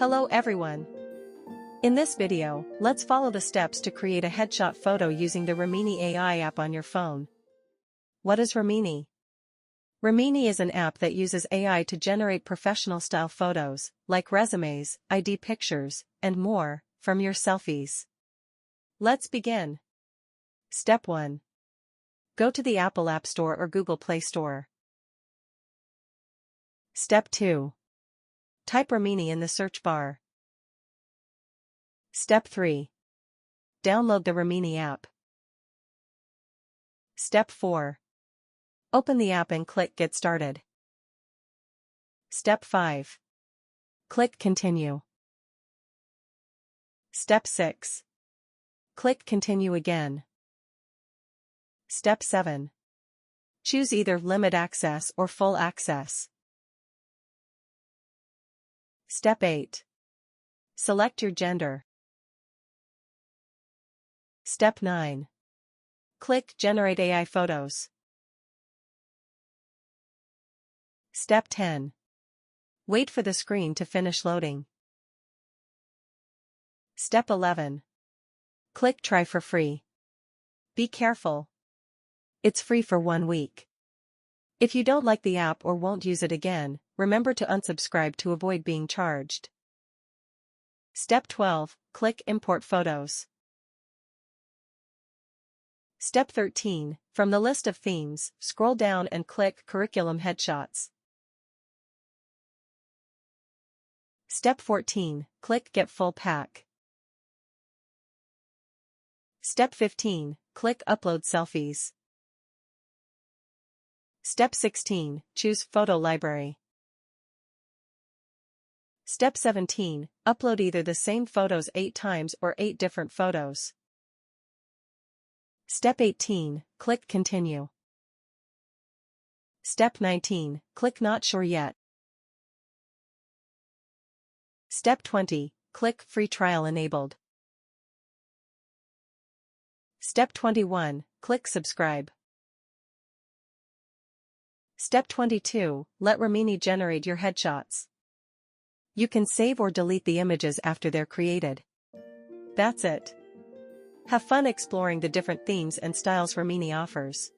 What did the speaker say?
Hello everyone. In this video, let's follow the steps to create a headshot photo using the Remini AI app on your phone. What is Remini? Remini is an app that uses AI to generate professional-style photos, like resumes, ID pictures, and more, from your selfies. Let's begin. Step 1. Go to the Apple App Store or Google Play Store. Step 2. Type Remini in the search bar. Step 3. Download the Remini app. Step 4. Open the app and click Get Started. Step 5. Click Continue. Step 6. Click Continue again. Step 7. Choose either Limit Access or Full Access. Step 8. Select your gender. Step 9. Click Generate AI Photos. Step 10. Wait for the screen to finish loading. Step 11. Click Try for free. Be careful. It's free for 1 week. If you don't like the app or won't use it again, remember to unsubscribe to avoid being charged. Step 12. Click Import Photos. Step 13. From the list of themes, scroll down and click Curriculum Headshots. Step 14. Click Get Full Pack. Step 15. Click Upload Selfies. Step 16. Choose Photo Library. Step 17. Upload either the same photos 8 times or 8 different photos. Step 18. Click Continue. Step 19. Click Not Sure Yet. Step 20. Click Free Trial Enabled. Step 21. Click Subscribe. Step 22. Let Remini generate your headshots. You can save or delete the images after they're created. That's it. Have fun exploring the different themes and styles Remini offers.